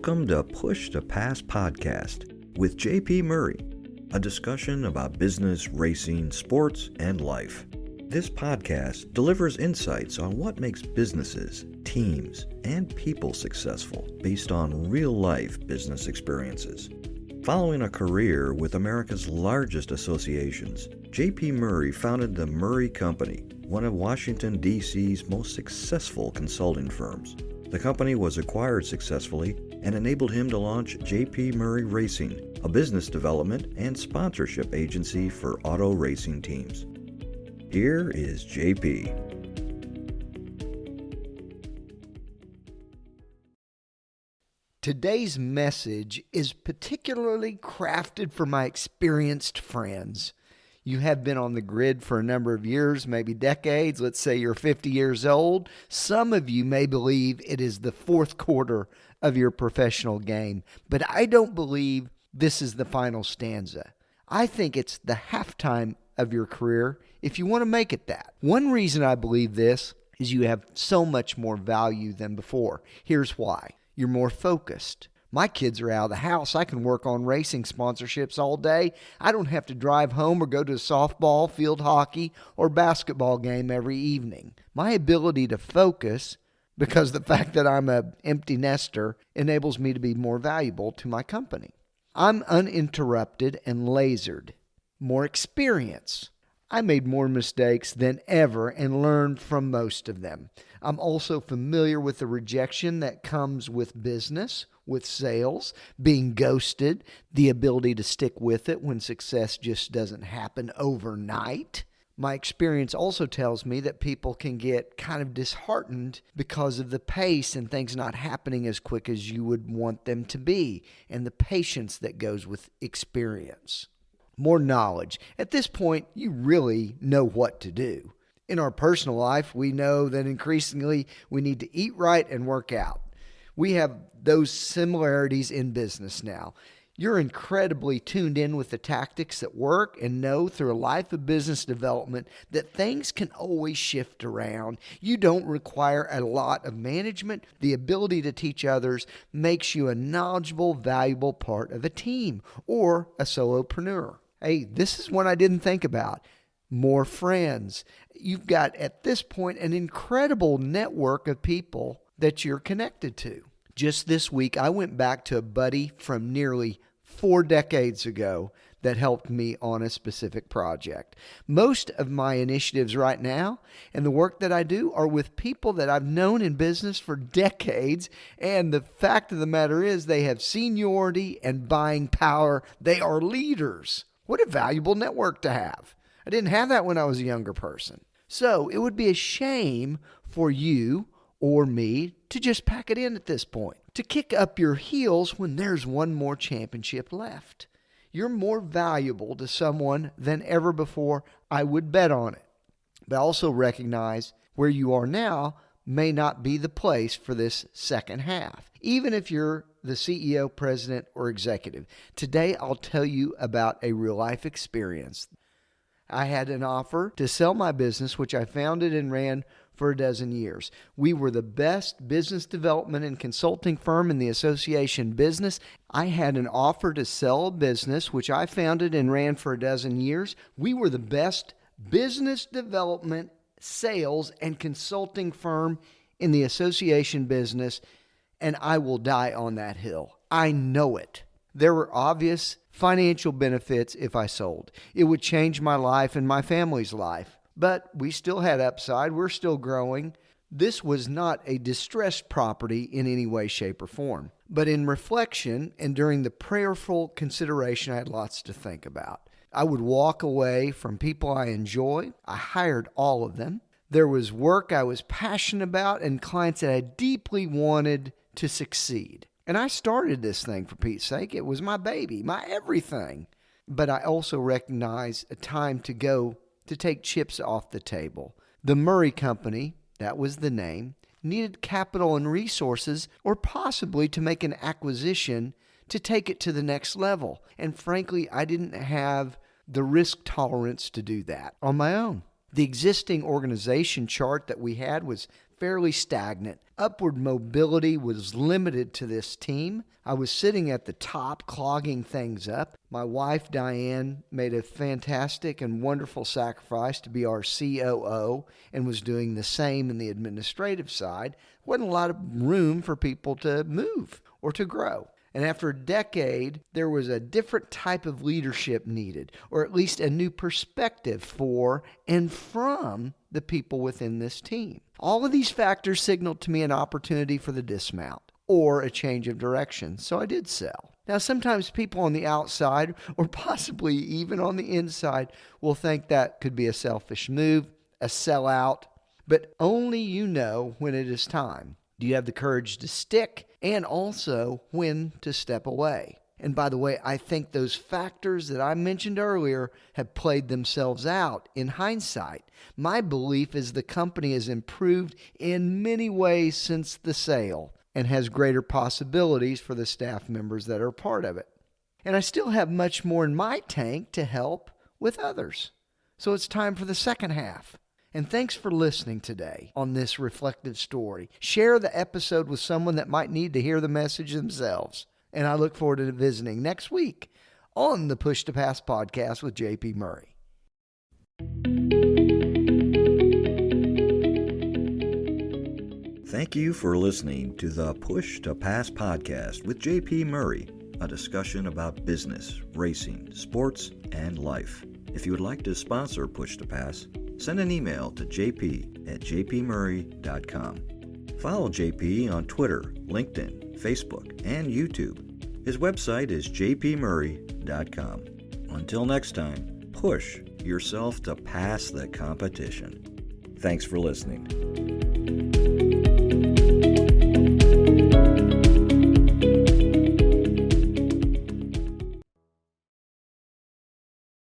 Welcome to Push to Pass podcast with JP Murray, a discussion about business, racing, sports, and life. This podcast delivers insights on what makes businesses, teams, and people successful based on real-life business experiences. Following a career with America's largest associations, JP Murray founded the Murray Company, one of Washington, D.C.'s most successful consulting firms. The company was acquired successfully and enabled him to launch JP Murray Racing, a business development and sponsorship agency for auto racing teams. Here is JP. Today's message is particularly crafted for my experienced friends. You have been on the grid for a number of years, maybe decades. Let's say you're 50 years old. Some of you may believe it is the fourth quarter of your professional game, but I don't believe this is the final stanza. I think it's the halftime of your career if you want to make it that. One reason I believe this is you have so much more value than before. Here's why. You're more focused. My kids are out of the house. I can work on racing sponsorships all day. I don't have to drive home or go to a softball, field hockey, or basketball game every evening. My ability to focus, because the fact that I'm an empty nester, enables me to be more valuable to my company. I'm uninterrupted and lasered. More experience. I made more mistakes than ever and learned from most of them. I'm also familiar with the rejection that comes with business, with sales, being ghosted, the ability to stick with it when success just doesn't happen overnight. My experience also tells me that people can get kind of disheartened because of the pace and things not happening as quick as you would want them to be, and the patience that goes with experience. More knowledge. At this point, you really know what to do. In our personal life, we know that increasingly we need to eat right and work out. We have those similarities in business now. You're incredibly tuned in with the tactics that work and know through a life of business development that things can always shift around. You don't require a lot of management. The ability to teach others makes you a knowledgeable, valuable part of a team or a solopreneur. Hey, this is one I didn't think about. More friends. You've got, at this point, an incredible network of people that you're connected to. Just this week, I went back to a buddy from nearly 4 decades ago that helped me on a specific project. Most of my initiatives right now and the work that I do are with people that I've known in business for decades, and the fact of the matter is they have seniority and buying power. They are leaders. What a valuable network to have. I didn't have that when I was a younger person. So it would be a shame for you or me to just pack it in at this point, to kick up your heels when there's one more championship left. You're more valuable to someone than ever before. I would bet on it. But also recognize where you are now may not be the place for this second half, even if you're the CEO, president, or executive. Today, I'll tell you about a real-life experience. I had an offer to sell my business, which I founded and ran for a dozen years. We were the best business development and consulting firm in the association business. I had an offer to sell a business, which I founded and ran for a dozen years. We were the best business development, sales, and consulting firm in the association business, and I will die on that hill. I know it. There were obvious financial benefits if I sold. It would change my life and my family's life. But we still had upside. We're still growing. This was not a distressed property in any way, shape, or form. But in reflection and during the prayerful consideration, I had lots to think about. I would walk away from people I enjoy. I hired all of them. There was work I was passionate about and clients that I deeply wanted to succeed. And I started this thing, for Pete's sake. It was my baby, my everything. But I also recognize a time to go to take chips off the table. The Murray Company, that was the name, needed capital and resources, or possibly to make an acquisition to take it to the next level. And frankly, I didn't have the risk tolerance to do that on my own. The existing organization chart that we had was fairly stagnant. Upward mobility was limited to this team. I was sitting at the top, clogging things up. My wife, Diane, made a fantastic and wonderful sacrifice to be our COO and was doing the same in the administrative side. There wasn't a lot of room for people to move or to grow. And after a decade, there was a different type of leadership needed, or at least a new perspective for and from the people within this team. All of these factors signaled to me an opportunity for the dismount or a change of direction, so I did sell. Now, sometimes people on the outside, or possibly even on the inside, will think that could be a selfish move, a sellout, but only you know when it is time. Do you have the courage to stick, and also when to step away? And by the way, I think those factors that I mentioned earlier have played themselves out in hindsight. My belief is the company has improved in many ways since the sale and has greater possibilities for the staff members that are part of it. And I still have much more in my tank to help with others. So it's time for the second half. And thanks for listening today on this reflective story. Share the episode with someone that might need to hear the message themselves. And I look forward to visiting next week on the Push to Pass podcast with JP Murray. Thank you for listening to the Push to Pass podcast with JP Murray, a discussion about business, racing, sports, and life. If you would like to sponsor Push to Pass, send an email to jp@jpmurray.com. Follow JP on Twitter, LinkedIn, Facebook, and YouTube. His website is jpmurray.com. Until next time, push yourself to pass the competition. Thanks for listening.